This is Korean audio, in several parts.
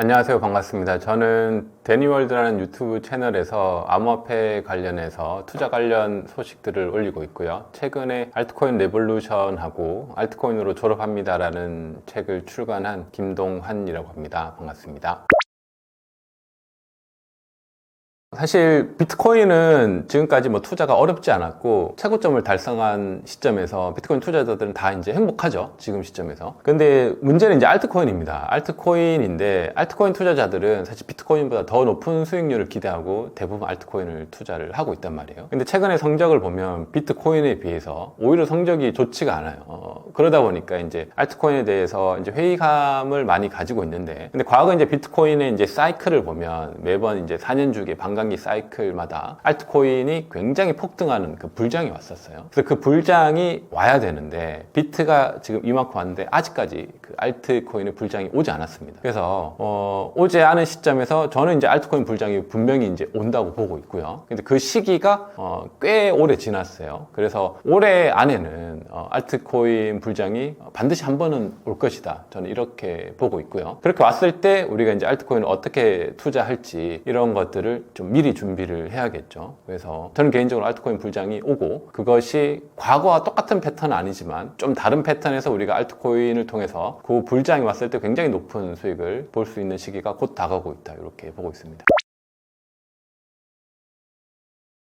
안녕하세요. 반갑습니다. 저는 데니월드라는 유튜브 채널에서 암호화폐 관련해서 투자 관련 소식들을 올리고 있고요. 최근에 알트코인 레볼루션하고 알트코인으로 졸업합니다라는 책을 출간한 김동환이라고 합니다. 반갑습니다. 사실 비트코인은 지금까지 투자가 어렵지 않았고 최고점을 달성한 시점에서 비트코인 투자자들은 다 이제 행복하죠. 지금 시점에서. 근데 문제는 이제 알트코인입니다. 알트코인인데 알트코인 투자자들은 사실 비트코인보다 더 높은 수익률을 기대하고 대부분 알트코인을 투자를 하고 있단 말이에요. 근데 최근의 성적을 보면 비트코인에 비해서 오히려 성적이 좋지가 않아요. 그러다 보니까 이제 알트코인에 대해서 이제 회의감을 많이 가지고 있는데, 근데 과거 이제 비트코인의 이제 사이클을 보면 매번 이제 4년 주기 반감기 사이클마다 알트코인이 굉장히 폭등하는 그 불장이 왔었어요. 그래서 그 불장이 와야 되는데 비트가 지금 이만큼 왔는데 아직까지 그 알트코인의 불장이 오지 않았습니다. 그래서 오지 않은 시점에서 저는 이제 알트코인 불장이 분명히 이제 온다고 보고 있고요. 근데 그 시기가 꽤 오래 지났어요. 그래서 올해 안에는 알트코인 불장이 반드시 한 번은 올 것이다. 저는 이렇게 보고 있고요. 그렇게 왔을 때 우리가 이제 알트코인을 어떻게 투자할지 이런 것들을 좀 미리 준비를 해야겠죠. 그래서 저는 개인적으로 알트코인 불장이 오고, 그것이 과거와 똑같은 패턴은 아니지만 좀 다른 패턴에서 우리가 알트코인을 통해서 그 불장이 왔을 때 굉장히 높은 수익을 볼 수 있는 시기가 곧 다가오고 있다. 이렇게 보고 있습니다.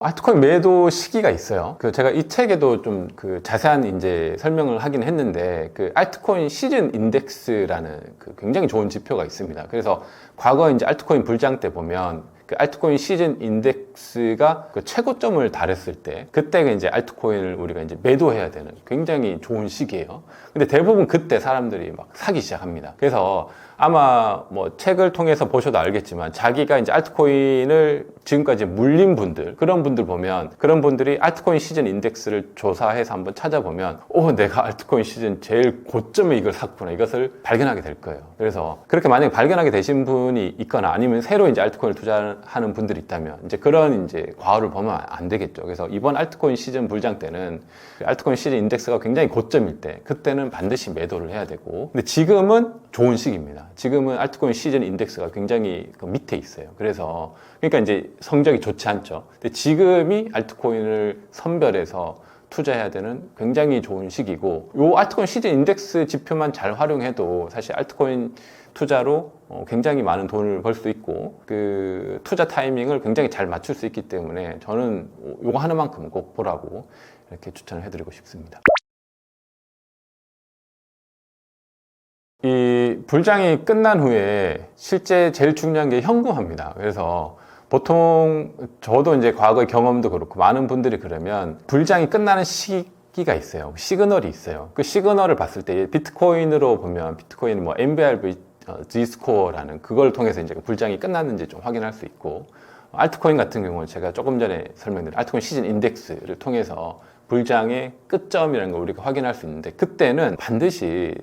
알트코인 매도 시기가 있어요. 제가 이 책에도 좀 자세한 이제 설명을 하긴 했는데, 알트코인 시즌 인덱스라는 굉장히 좋은 지표가 있습니다. 그래서 과거 이제 알트코인 불장 때 보면 알트코인 시즌 인덱스가 최고점을 달했을 때, 그때가 이제 알트코인을 우리가 이제 매도해야 되는 굉장히 좋은 시기예요. 근데 대부분 그때 사람들이 막 사기 시작합니다. 그래서 아마 책을 통해서 보셔도 알겠지만, 자기가 이제 알트코인을 지금까지 물린 분들, 그런 분들 보면, 그런 분들이 알트코인 시즌 인덱스를 조사해서 한번 찾아보면, 내가 알트코인 시즌 제일 고점에 이걸 샀구나, 이것을 발견하게 될 거예요. 그래서 그렇게 만약에 발견하게 되신 분이 있거나 아니면 새로 이제 알트코인을 투자하는 분들이 있다면, 이제 그런 이제 과오를 보면 안 되겠죠. 그래서 이번 알트코인 시즌 불장 때는 알트코인 시즌 인덱스가 굉장히 고점일 때, 그때는 반드시 매도를 해야 되고, 근데 지금은 좋은 시기입니다. 지금은 알트코인 시즌 인덱스가 굉장히 밑에 있어요. 그래서 그러니까 이제 성적이 좋지 않죠. 근데 지금이 알트코인을 선별해서 투자해야 되는 굉장히 좋은 시기고, 요 알트코인 시즌 인덱스 지표만 잘 활용해도 사실 알트코인 투자로 굉장히 많은 돈을 벌 수 있고, 그 투자 타이밍을 굉장히 잘 맞출 수 있기 때문에 저는 요거 하나만큼 꼭 보라고 이렇게 추천을 해드리고 싶습니다. 이 불장이 끝난 후에 실제 제일 중요한 게 현금화입니다. 그래서 보통 저도 이제 과거의 경험도 그렇고 많은 분들이 그러면 불장이 끝나는 시기가 있어요. 시그널이 있어요. 그 시그널을 봤을 때 비트코인으로 보면 비트코인 MBRV G스코어라는 그걸 통해서 이제 불장이 끝났는지 좀 확인할 수 있고, 알트코인 같은 경우는 제가 조금 전에 설명드린 알트코인 시즌 인덱스를 통해서 불장의 끝점이라는 걸 우리가 확인할 수 있는데, 그때는 반드시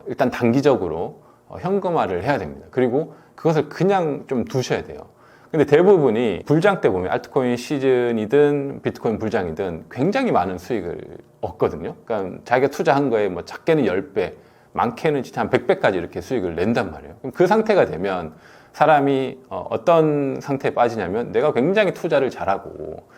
일단 단기적으로 현금화를 해야 됩니다. 그리고 그것을 그냥 좀 두셔야 돼요. 근데 대부분이 불장 때 보면 알트코인 시즌이든 비트코인 불장이든 굉장히 많은 수익을 얻거든요. 그러니까 자기가 투자한 거에 작게는 10배, 많게는 진짜 한 100배까지 이렇게 수익을 낸단 말이에요. 그럼 그 상태가 되면 사람이 어떤 상태에 빠지냐면, 내가 굉장히 투자를 잘하고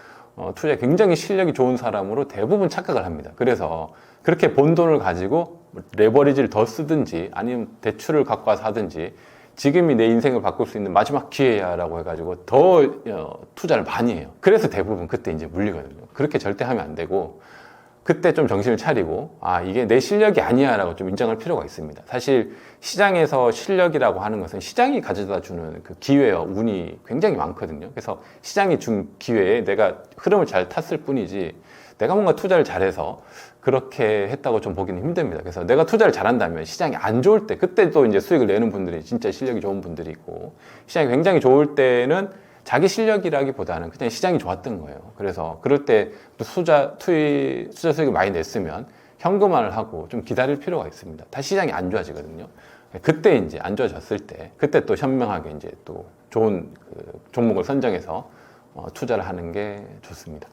투자에 굉장히 실력이 좋은 사람으로 대부분 착각을 합니다. 그래서 그렇게 본 돈을 가지고 레버리지를 더 쓰든지 아니면 대출을 갖고 와서 하든지, 지금이 내 인생을 바꿀 수 있는 마지막 기회야 라고 해가지고 더 투자를 많이 해요. 그래서 대부분 그때 이제 물리거든요. 그렇게 절대 하면 안 되고, 그때 좀 정신을 차리고, 이게 내 실력이 아니야 라고 좀 인정할 필요가 있습니다. 사실 시장에서 실력이라고 하는 것은 시장이 가져다 주는 그 기회와 운이 굉장히 많거든요. 그래서 시장이 준 기회에 내가 흐름을 잘 탔을 뿐이지, 내가 뭔가 투자를 잘해서 그렇게 했다고 좀 보기는 힘듭니다. 그래서 내가 투자를 잘한다면 시장이 안 좋을 때, 그때 또 이제 수익을 내는 분들이 진짜 실력이 좋은 분들이 있고, 시장이 굉장히 좋을 때는 자기 실력이라기보다는 그냥 시장이 좋았던 거예요. 그래서 그럴 때 투자 수익을 많이 냈으면 현금화를 하고 좀 기다릴 필요가 있습니다. 다시 시장이 안 좋아지거든요. 그때 이제 안 좋아졌을 때, 그때 또 현명하게 이제 또 좋은 종목을 선정해서 투자를 하는 게 좋습니다.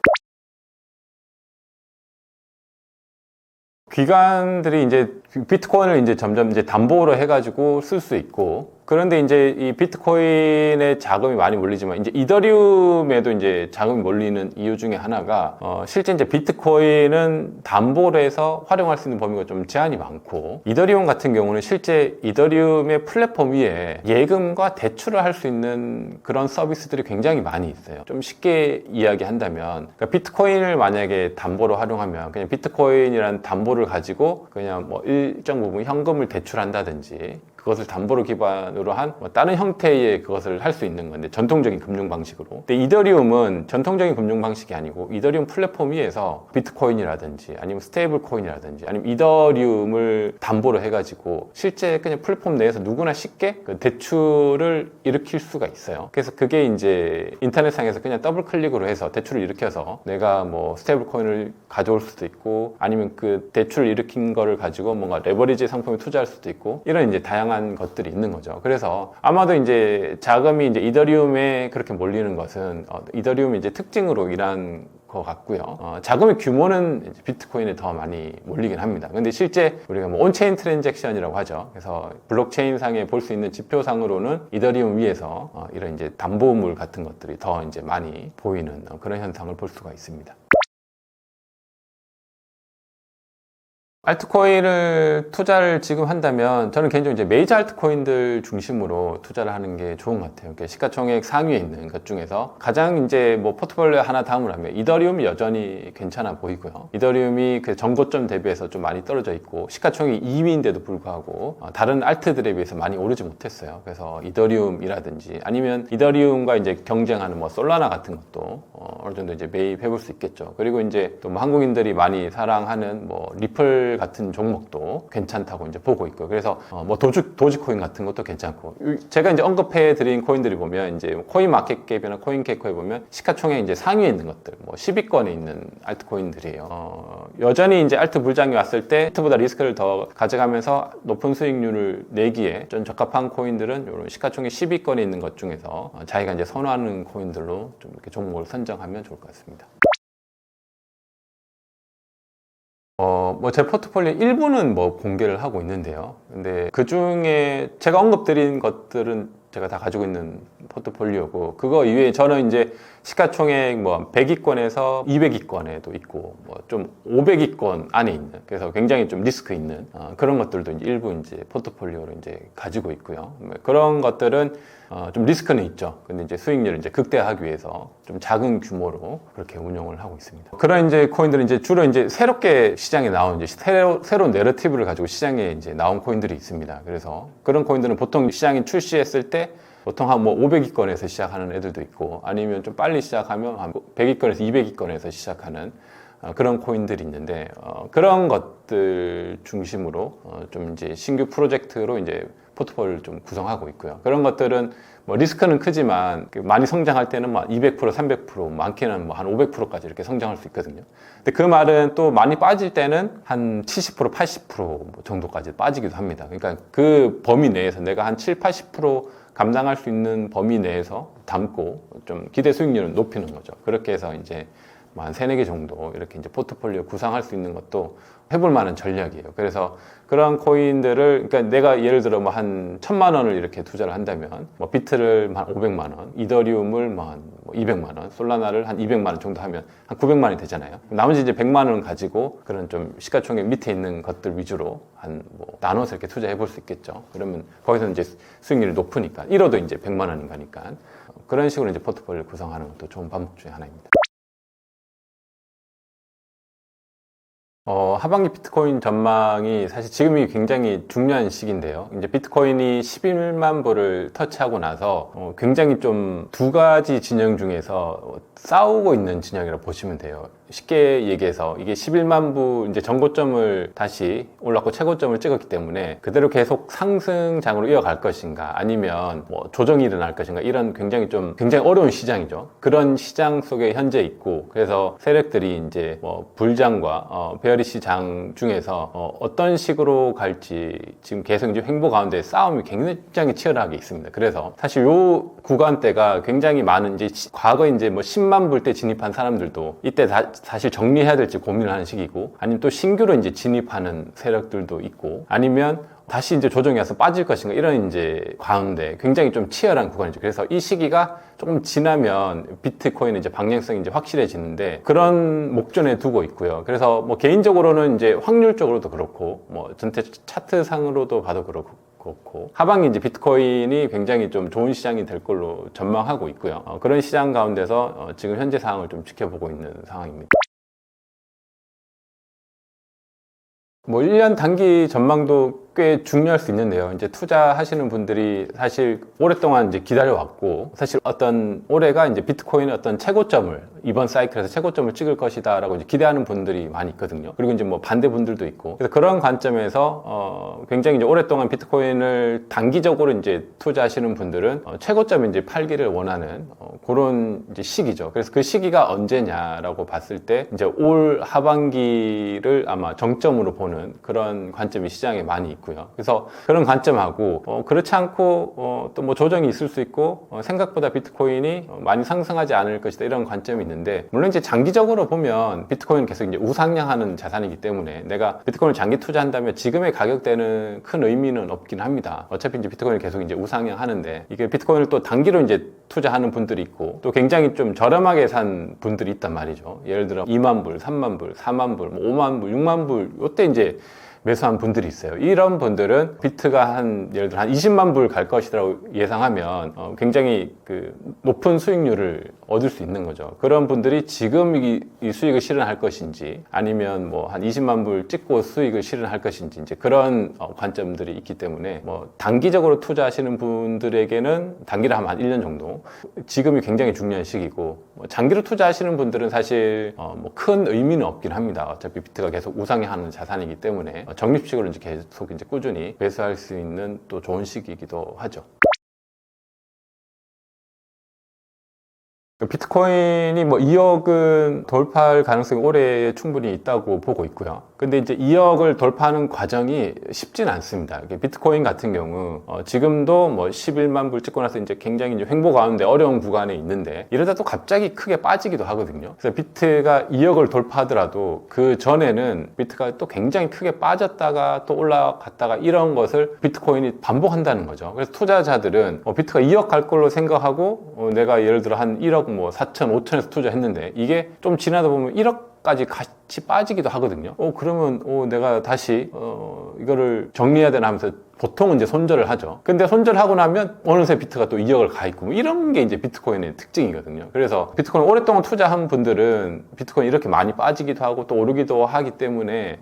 기관들이 이제 비트코인을 이제 점점 이제 담보로 해가지고 쓸 수 있고, 그런데 이제 이 비트코인에 자금이 많이 몰리지만 이제 이더리움에도 이제 자금이 몰리는 이유 중에 하나가 실제 이제 비트코인은 담보로 해서 활용할 수 있는 범위가 좀 제한이 많고, 이더리움 같은 경우는 실제 이더리움의 플랫폼 위에 예금과 대출을 할 수 있는 그런 서비스들이 굉장히 많이 있어요. 좀 쉽게 이야기한다면, 그러니까 비트코인을 만약에 담보로 활용하면 그냥 비트코인이라는 담보를 가지고 그냥 뭐 일정 부분 현금을 대출한다든지, 그것을 담보로 기반으로 한 다른 형태의 그것을 할 수 있는 건데, 전통적인 금융 방식으로. 근데 이더리움은 전통적인 금융 방식이 아니고 이더리움 플랫폼 위에서 비트코인이라든지 아니면 스테이블 코인이라든지 아니면 이더리움을 담보로 해가지고 실제 그냥 플랫폼 내에서 누구나 쉽게 그 대출을 일으킬 수가 있어요. 그래서 그게 이제 인터넷상에서 그냥 더블 클릭으로 해서 대출을 일으켜서 내가 뭐 스테이블 코인을 가져올 수도 있고, 아니면 그 대출을 일으킨 거를 가지고 뭔가 레버리지 상품에 투자할 수도 있고, 이런 이제 다양한 것들이 있는 거죠. 그래서 아마도 이제 자금이 이제 이더리움에 그렇게 몰리는 것은 이더리움의 이제 특징으로 일한 것 같고요. 자금의 규모는 비트코인에 더 많이 몰리긴 합니다. 근데 실제 우리가 뭐 온체인 트랜잭션이라고 하죠. 그래서 블록체인 상에 볼 수 있는 지표상으로는 이더리움 위에서 이런 이제 담보물 같은 것들이 더 이제 많이 보이는 그런 현상을 볼 수가 있습니다. 알트코인을 투자를 지금 한다면 저는 개인적으로 이제 메이저 알트코인들 중심으로 투자를 하는 게 좋은 것 같아요. 그러니까 시가총액 상위에 있는 것 중에서 가장 이제 뭐 포트폴리오 하나 다음을 하면 이더리움이 여전히 괜찮아 보이고요. 이더리움이 그 전고점 대비해서 좀 많이 떨어져 있고 시가총액 2위인데도 불구하고 다른 알트들에 비해서 많이 오르지 못했어요. 그래서 이더리움이라든지 아니면 이더리움과 이제 경쟁하는 뭐 솔라나 같은 것도 어느 정도 이제 매입해 볼 수 있겠죠. 그리고 이제 또 뭐 한국인들이 많이 사랑하는 뭐 리플 같은 종목도 괜찮다고 이제 보고 있고요. 그래서 뭐 도지코인 같은 것도 괜찮고, 제가 이제 언급해 드린 코인들이 보면 이제 코인 마켓캡이나 코인 개코에 보면 시가총액 이제 상위에 있는 것들, 뭐 10위권에 있는 알트코인들이에요. 여전히 이제 알트 불장이 왔을 때 알트보다 리스크를 더 가져가면서 높은 수익률을 내기에 좀 적합한 코인들은 이런 시가총액 10위권에 있는 것 중에서 자기가 이제 선호하는 코인들로 좀 이렇게 종목을 선정하면 좋을 것 같습니다. 뭐 제 포트폴리오 일부는 뭐 공개를 하고 있는데요. 근데 그 중에 제가 언급드린 것들은 제가 다 가지고 있는 포트폴리오고, 그거 이외에 저는 이제 시가총액 뭐 100위권에서 200위권에도 있고, 뭐 좀 500위권 안에 있는, 그래서 굉장히 좀 리스크 있는 그런 것들도 이제 일부 이제 포트폴리오로 이제 가지고 있고요. 그런 것들은 좀 리스크는 있죠. 근데 이제 수익률을 이제 극대화하기 위해서 좀 작은 규모로 그렇게 운영을 하고 있습니다. 그런 이제 코인들은 이제 주로 이제 새롭게 시장에 나온 이제 새로운 내러티브를 가지고 시장에 이제 나온 코인들이 있습니다. 그래서 그런 코인들은 보통 시장에 출시했을 때 보통 한 뭐 500위권에서 시작하는 애들도 있고, 아니면 좀 빨리 시작하면 한 100위권에서 200위권에서 시작하는 그런 코인들이 있는데, 그런 것들 중심으로 좀 이제 신규 프로젝트로 이제 포트폴리오를 좀 구성하고 있고요. 그런 것들은 뭐 리스크는 크지만 많이 성장할 때는 뭐 200%, 300%, 많게는 뭐 한 500%까지 이렇게 성장할 수 있거든요. 근데 그 말은 또 많이 빠질 때는 한 70%, 80% 정도까지 빠지기도 합니다. 그러니까 그 범위 내에서 내가 한 7, 80% 감당할 수 있는 범위 내에서 담고 좀 기대 수익률을 높이는 거죠. 그렇게 해서 이제 한 3, 4개 정도 이렇게 이제 포트폴리오 구상할 수 있는 것도 해볼 만한 전략이에요. 그래서 그런 코인들을, 그러니까 내가 예를 들어 뭐 한 1,000만 원을 이렇게 투자를 한다면, 뭐 비트를 한 500만 원, 이더리움을 뭐 한 200만 원, 솔라나를 한 200만 원 정도 하면 한 900만 원이 되잖아요. 나머지 이제 100만 원을 가지고 그런 좀 시가총액 밑에 있는 것들 위주로 한 뭐 나눠서 이렇게 투자해 볼 수 있겠죠. 그러면 거기서 이제 수익률이 높으니까, 잃어도 이제 100만 원인가니까 그런 식으로 이제 포트폴리오를 구성하는 것도 좋은 방법 중에 하나입니다. 하반기 비트코인 전망이 사실 지금이 굉장히 중요한 시기인데요. 이제 비트코인이 11만 불을 터치하고 나서 굉장히 좀 두 가지 진영 중에서 싸우고 있는 진영이라고 보시면 돼요. 쉽게 얘기해서 이게 11만 부 이제 전고점을 다시 올랐고 최고점을 찍었기 때문에 그대로 계속 상승장으로 이어갈 것인가, 아니면 뭐 조정이 일어날 것인가, 이런 굉장히 어려운 시장이죠. 그런 시장 속에 현재 있고, 그래서 세력들이 이제 뭐 불장과 베어리시 장 중에서 어떤 식으로 갈지 지금 계속 이제 횡보 가운데 싸움이 굉장히 치열하게 있습니다. 그래서 사실 요 구간대가 굉장히 많은, 이제 과거에 이제 뭐 10만 불 때 진입한 사람들도 이때 사실 정리해야 될지 고민을 하는 시기고, 아니면 또 신규로 이제 진입하는 세력들도 있고, 아니면 다시 이제 조정이 와서 빠질 것인가 이런 이제 가운데 굉장히 좀 치열한 구간이죠. 그래서 이 시기가 조금 지나면 비트코인의 이제 방향성이 이제 확실해지는데 그런 목전에 두고 있고요. 그래서 뭐 개인적으로는 이제 확률적으로도 그렇고 뭐 전체 차트상으로도 봐도 그렇고 하반기 이제 비트코인이 굉장히 좀 좋은 시장이 될 걸로 전망하고 있고요. 그런 시장 가운데서 지금 현재 상황을 좀 지켜보고 있는 상황입니다. 뭐 1년 단기 전망도 꽤 중요할 수 있는데요. 이제 투자하시는 분들이 사실 오랫동안 이제 기다려왔고, 사실 어떤 올해가 이제 비트코인의 어떤 최고점을, 이번 사이클에서 최고점을 찍을 것이다라고 이제 기대하는 분들이 많이 있거든요. 그리고 이제 뭐 반대 분들도 있고. 그래서 그런 관점에서, 굉장히 이제 오랫동안 비트코인을 단기적으로 이제 투자하시는 분들은 최고점에 이제 팔기를 원하는 그런 이제 시기죠. 그래서 그 시기가 언제냐라고 봤을 때 이제 올 하반기를 아마 정점으로 보는 그런 관점이 시장에 많이 있고요. 그래서 그런 관점하고 그렇지 않고 또 뭐 조정이 있을 수 있고 생각보다 비트코인이 많이 상승하지 않을 것이다 이런 관점이 있는데, 물론 이제 장기적으로 보면 비트코인은 계속 이제 우상향하는 자산이기 때문에 내가 비트코인을 장기 투자한다면 지금의 가격대는 큰 의미는 없긴 합니다. 어차피 이제 비트코인을 계속 이제 우상향하는데, 이게 비트코인을 또 단기로 이제 투자하는 분들이 있고 또 굉장히 좀 저렴하게 산 분들이 있단 말이죠. 예를 들어 2만 불, 3만 불, 4만 불, 뭐 5만 불, 6만 불 이때 이제 매수한 분들이 있어요. 이런 분들은 비트가 예를 들어 한 20만 불 갈 것이라고 예상하면 굉장히 그 높은 수익률을 얻을 수 있는 거죠. 그런 분들이 지금 이 수익을 실현할 것인지, 아니면 뭐 한 20만 불 찍고 수익을 실현할 것인지, 이제 그런 관점들이 있기 때문에 뭐 단기적으로 투자하시는 분들에게는 단기로 하면 한 1년 정도, 지금이 굉장히 중요한 시기고, 뭐 장기로 투자하시는 분들은 사실 뭐 큰 의미는 없긴 합니다. 어차피 비트가 계속 우상향하는 자산이기 때문에 적립식으로 이제 계속 이제 꾸준히 매수할 수 있는 또 좋은 시기이기도 하죠. 비트코인이 뭐 2억은 돌파할 가능성이 올해 충분히 있다고 보고 있고요. 근데 이제 2억을 돌파하는 과정이 쉽지는 않습니다. 비트코인 같은 경우 지금도 뭐 11만 불 찍고 나서 이제 굉장히 이제 횡보 가운데 어려운 구간에 있는데, 이러다 또 갑자기 크게 빠지기도 하거든요. 그래서 비트가 2억을 돌파하더라도 그 전에는 비트가 또 굉장히 크게 빠졌다가 또 올라갔다가 이런 것을 비트코인이 반복한다는 거죠. 그래서 투자자들은 비트가 2억 갈 걸로 생각하고 내가 예를 들어 한 1억 뭐 4천, 5천에서 투자했는데 이게 좀 지나다 보면 1억까지 같이 빠지기도 하거든요. 그러면 내가 다시 이거를 정리해야 되나 하면서 보통은 이제 손절을 하죠. 근데 손절하고 나면 어느새 비트가 또 2억을 가 있고, 뭐 이런 게 이제 비트코인의 특징이거든요. 그래서 비트코인 오랫동안 투자한 분들은 비트코인 이렇게 많이 빠지기도 하고 또 오르기도 하기 때문에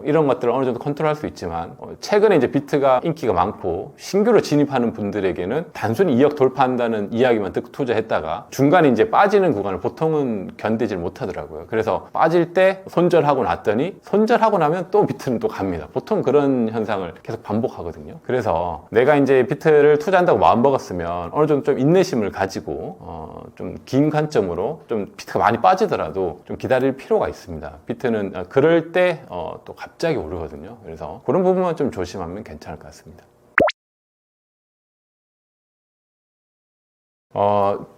이런 것들을 어느 정도 컨트롤할 수 있지만, 최근에 이제 비트가 인기가 많고 신규로 진입하는 분들에게는 단순히 2억 돌파한다는 이야기만 듣고 투자했다가 중간에 이제 빠지는 구간을 보통은 견디질 못하더라고요. 그래서 빠질 때 손절하고 났더니 손절하고 나면 또 비트는 또 갑니다. 보통 그런 현상을 계속 반복하거든요. 그래서 내가 이제 비트를 투자한다고 마음먹었으면 어느 정도 좀 인내심을 가지고 좀 긴 관점으로 좀 비트가 많이 빠지더라도 좀 기다릴 필요가 있습니다. 비트는 그럴 때 또 갑자기 오르거든요. 그래서 그런 부분만 좀 조심하면 괜찮을 것 같습니다.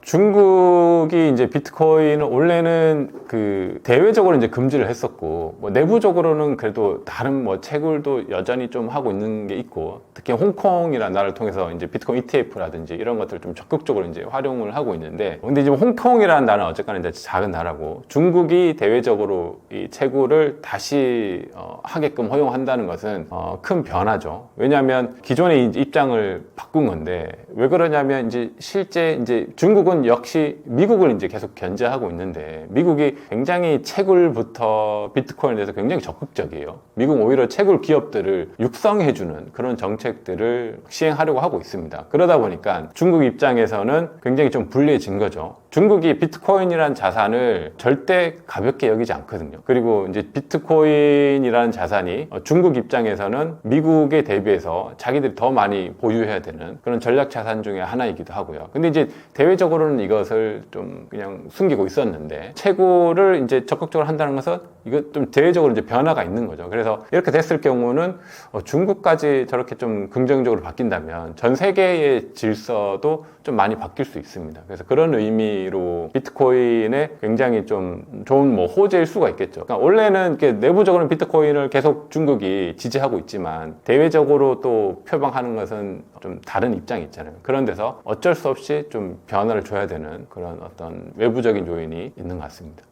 중국이 이제 비트코인을 원래는 그 대외적으로 이제 금지를 했었고, 뭐 내부적으로는 그래도 다른 뭐 채굴도 여전히 좀 하고 있는 게 있고, 특히 홍콩이라는 나라를 통해서 이제 비트코인 ETF라든지 이런 것들을 좀 적극적으로 이제 활용을 하고 있는데, 근데 이제 홍콩이라는 나라는 어쨌거나 이제 작은 나라고, 중국이 대외적으로 이 채굴을 다시 하게끔 허용한다는 것은 큰 변화죠. 왜냐하면 기존의 입장을 바꾼 건데, 왜 그러냐면 이제 실제 이제 중국은 역시 미국을 이제 계속 견제하고 있는데, 미국이 굉장히 채굴부터 비트코인에 대해서 굉장히 적극적이에요. 미국은 오히려 채굴 기업들을 육성해주는 그런 정책들을 시행하려고 하고 있습니다. 그러다 보니까 중국 입장에서는 굉장히 좀 불리해진 거죠. 중국이 비트코인이라는 자산을 절대 가볍게 여기지 않거든요. 그리고 이제 비트코인이라는 자산이 중국 입장에서는 미국에 대비해서 자기들이 더 많이 보유해야 되는 그런 전략 자산 중에 하나이기도 하고요. 근데 이제 대외적으로는 이것을 좀 그냥 숨기고 있었는데, 채굴을 이제 적극적으로 한다는 것은 이거 좀 대외적으로 이제 변화가 있는 거죠. 그래서 이렇게 됐을 경우는 중국까지 저렇게 좀 긍정적으로 바뀐다면 전 세계의 질서도 좀 많이 바뀔 수 있습니다. 그래서 그런 의미 의미로 비트코인에 굉장히 좀 좋은 뭐 호재일 수가 있겠죠. 그러니까 원래는 이렇게 내부적으로는 비트코인을 계속 중국이 지지하고 있지만 대외적으로 또 표방하는 것은 좀 다른 입장이 있잖아요. 그런 데서 어쩔 수 없이 좀 변화를 줘야 되는 그런 어떤 외부적인 요인이 있는 것 같습니다.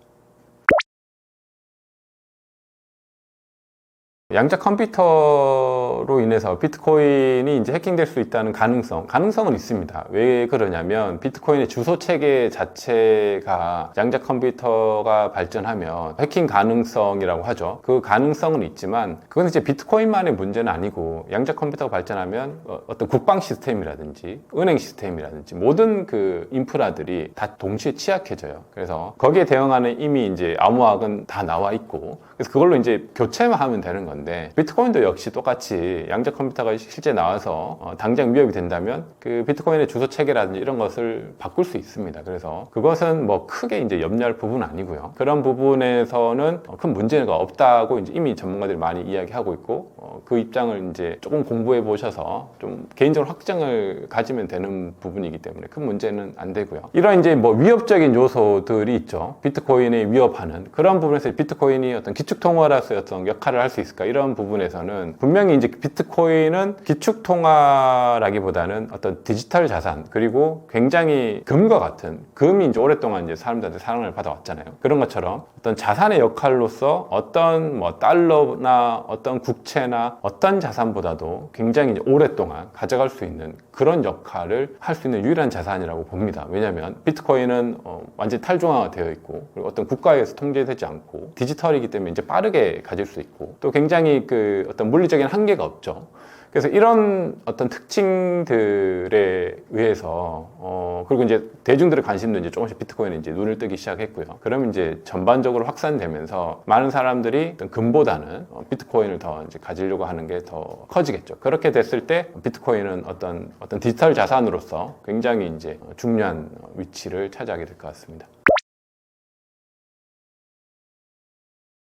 양자 컴퓨터로 인해서 비트코인이 이제 해킹될 수 있다는 가능성은 있습니다. 왜 그러냐면 비트코인의 주소 체계 자체가 양자 컴퓨터가 발전하면 해킹 가능성이라고 하죠. 그 가능성은 있지만 그건 이제 비트코인만의 문제는 아니고 양자 컴퓨터가 발전하면 어떤 국방 시스템이라든지 은행 시스템이라든지 모든 그 인프라들이 다 동시에 취약해져요. 그래서 거기에 대응하는 이미 이제 암호학은 다 나와 있고 그래서 그걸로 이제 교체만 하면 되는 건데 비트코인도 역시 똑같이 양자 컴퓨터가 실제 나와서 당장 위협이 된다면 그 비트코인의 주소 체계라든지 이런 것을 바꿀 수 있습니다. 그래서 그것은 뭐 크게 이제 염려할 부분은 아니고요. 그런 부분에서는 큰 문제가 없다고 이제 이미 전문가들이 많이 이야기하고 있고 그 입장을 이제 조금 공부해 보셔서 좀 개인적으로 확증을 가지면 되는 부분이기 때문에 큰 문제는 안 되고요. 이런 이제 뭐 위협적인 요소들이 있죠. 비트코인에 위협하는 그런 부분에서 비트코인이 어떤 기축통화로서의 어떤 역할을 할 수 있을까 이런 부분에서는 분명히 이제 비트코인은 기축통화라기보다는 어떤 디지털 자산 그리고 굉장히 금과 같은 금이 이제 오랫동안 이제 사람들한테 사랑을 받아왔잖아요. 그런 것처럼 어떤 자산의 역할로서 어떤 뭐 달러나 어떤 국채나 어떤 자산보다도 굉장히 이제 오랫동안 가져갈 수 있는 그런 역할을 할 수 있는 유일한 자산이라고 봅니다. 왜냐하면 비트코인은 완전히 탈중앙화 되어 있고 그리고 어떤 국가에서 통제되지 않고 디지털이기 때문에 이제 빠르게 가질 수 있고 또 굉장히 그 어떤 물리적인 한계가 없죠. 그래서 이런 어떤 특징들에 의해서 그리고 이제 대중들의 관심도 이제 조금씩 비트코인에 이제 눈을 뜨기 시작했고요. 그러면 이제 전반적으로 확산되면서 많은 사람들이 어떤 금보다는 비트코인을 더 이제 가지려고 하는 게 더 커지겠죠. 그렇게 됐을 때 비트코인은 어떤 디지털 자산으로서 굉장히 이제 중요한 위치를 차지하게 될 것 같습니다.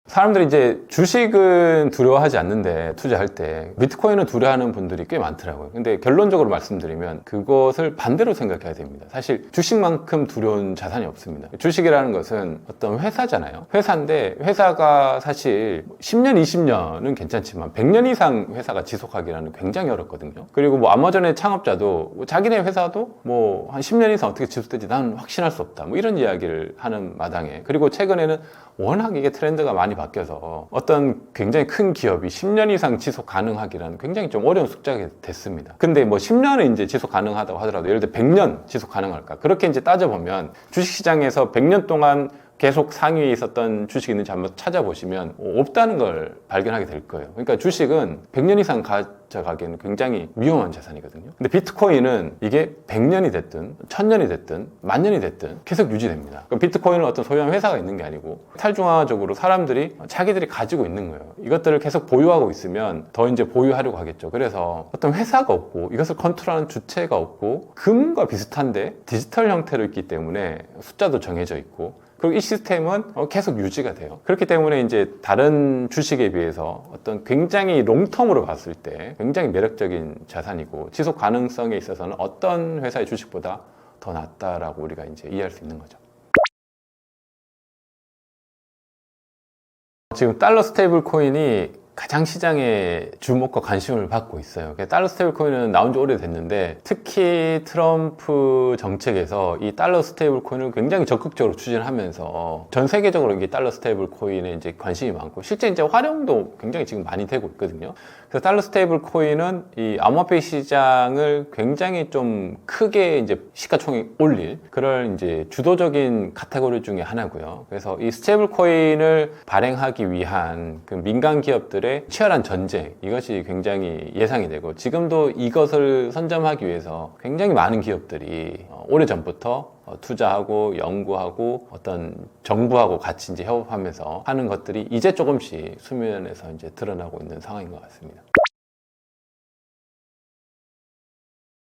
사람들이 이제 주식은 두려워하지 않는데 투자할 때 비트코인을 두려워하는 분들이 꽤 많더라고요. 근데 결론적으로 말씀드리면 그것을 반대로 생각해야 됩니다. 사실 주식만큼 두려운 자산이 없습니다. 주식이라는 것은 어떤 회사잖아요. 회사인데 회사가 사실 10년, 20년은 괜찮지만 100년 이상 회사가 지속하기라는 굉장히 어렵거든요. 그리고 뭐 아마존의 창업자도 자기네 회사도 뭐 한 10년 이상 어떻게 지속될지 나는 확신할 수 없다. 뭐 이런 이야기를 하는 마당에 그리고 최근에는 워낙 이게 트렌드가 많이 바뀌어서 어떤 굉장히 큰 기업이 10년 이상 지속 가능하기라는 굉장히 좀 어려운 숙제가 됐습니다. 근데 뭐 10년은 이제 지속 가능하다고 하더라도 예를 들어 100년 지속 가능할까? 그렇게 이제 따져보면 주식시장에서 100년 동안 계속 상위에 있었던 주식이 있는지 한번 찾아보시면 없다는 걸 발견하게 될 거예요. 그러니까 주식은 100년 이상 가져가기에는 굉장히 위험한 자산이거든요. 근데 비트코인은 이게 100년이 됐든 1000년이 됐든 만년이 됐든 계속 유지됩니다. 그럼 비트코인은 어떤 소유한 회사가 있는 게 아니고 탈중앙적으로 사람들이 자기들이 가지고 있는 거예요. 이것들을 계속 보유하고 있으면 더 이제 보유하려고 하겠죠. 그래서 어떤 회사가 없고 이것을 컨트롤하는 주체가 없고 금과 비슷한데 디지털 형태로 있기 때문에 숫자도 정해져 있고 그리고 이 시스템은 계속 유지가 돼요. 그렇기 때문에 이제 다른 주식에 비해서 어떤 굉장히 롱텀으로 봤을 때 굉장히 매력적인 자산이고 지속 가능성에 있어서는 어떤 회사의 주식보다 더 낫다라고 우리가 이제 이해할 수 있는 거죠. 지금 달러 스테이블 코인이 가장 시장에 주목과 관심을 받고 있어요. 달러 스테이블 코인은 나온 지 오래됐는데 특히 트럼프 정책에서 이 달러 스테이블 코인을 굉장히 적극적으로 추진하면서 전 세계적으로 이게 달러 스테이블 코인에 이제 관심이 많고 실제 이제 활용도 굉장히 지금 많이 되고 있거든요. 그래서 달러 스테이블 코인은 이 암호화폐 시장을 굉장히 좀 크게 이제 시가총액 올릴 그런 이제 주도적인 카테고리 중에 하나고요. 그래서 이 스테이블 코인을 발행하기 위한 그 민간 기업들의 치열한 전쟁 이것이 굉장히 예상이 되고 지금도 이것을 선점하기 위해서 굉장히 많은 기업들이 오래전부터 투자하고 연구하고 어떤 정부하고 같이 이제 협업하면서 하는 것들이 이제 조금씩 수면에서 이제 드러나고 있는 상황인 것 같습니다.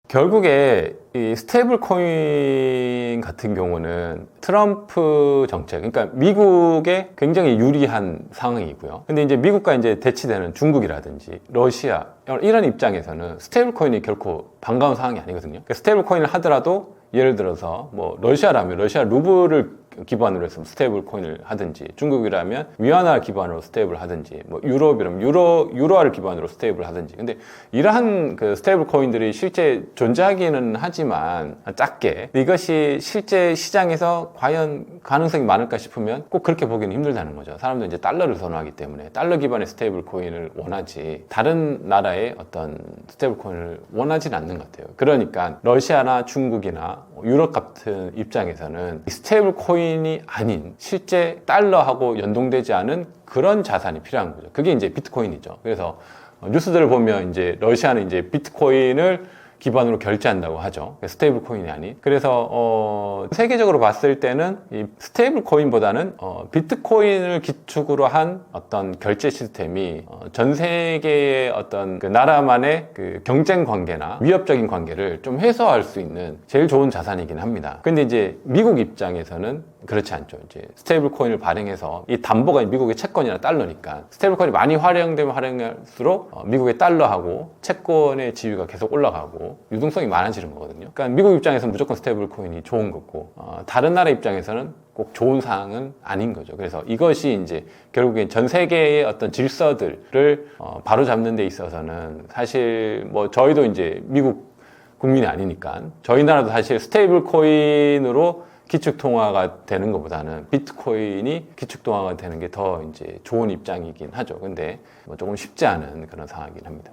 결국에 이 스테이블 코인 같은 경우는 트럼프 정책, 그러니까 미국에 굉장히 유리한 상황이고요. 근데 이제 미국과 이제 대치되는 중국이라든지 러시아 이런 입장에서는 스테이블 코인이 결코 반가운 상황이 아니거든요. 그러니까 스테이블 코인을 하더라도 예를 들어서 뭐 러시아라면 러시아 루블을 기반으로 해서 스테이블 코인을 하든지, 중국이라면 위안화 기반으로 스테이블 하든지, 뭐 유럽이라면 유로화를 기반으로 스테이블 하든지. 근데 이러한 그 스테이블 코인들이 실제 존재하기는 하지만 작게, 이것이 실제 시장에서 과연 가능성이 많을까 싶으면 꼭 그렇게 보기는 힘들다는 거죠. 사람들은 이제 달러를 선호하기 때문에 달러 기반의 스테이블 코인을 원하지 다른 나라의 어떤 스테이블 코인을 원하지는 않는 것 같아요. 그러니까 러시아나 중국이나 유럽 같은 입장에서는 스테이블 코인이 아닌 실제 달러하고 연동되지 않은 그런 자산이 필요한 거죠. 그게 이제 비트코인이죠. 그래서 뉴스들을 보면 이제 러시아는 이제 비트코인을 기반으로 결제한다고 하죠. 스테이블 코인이 아닌. 그래서 세계적으로 봤을 때는 이 스테이블 코인보다는 비트코인을 기축으로 한 어떤 결제 시스템이 전 세계의 어떤 그 나라만의 그 경쟁 관계나 위협적인 관계를 좀 해소할 수 있는 제일 좋은 자산이긴 합니다. 근데 이제 미국 입장에서는 그렇지 않죠. 이제 스테이블 코인을 발행해서 이 담보가 미국의 채권이나 달러니까 스테이블 코인이 많이 활용되면 활용할수록 미국의 달러하고 채권의 지위가 계속 올라가고 유동성이 많아지는 거거든요. 그러니까 미국 입장에서는 무조건 스테이블 코인이 좋은 거고 다른 나라 입장에서는 꼭 좋은 사항은 아닌 거죠. 그래서 이것이 이제 결국엔 전 세계의 어떤 질서들을 바로잡는 데 있어서는 사실 뭐 저희도 이제 미국 국민이 아니니까 저희 나라도 사실 스테이블 코인으로 기축통화가 되는 것보다는 비트코인이 기축통화가 되는 게 더 이제 좋은 입장이긴 하죠. 근데 뭐 조금 쉽지 않은 그런 상황이긴 합니다.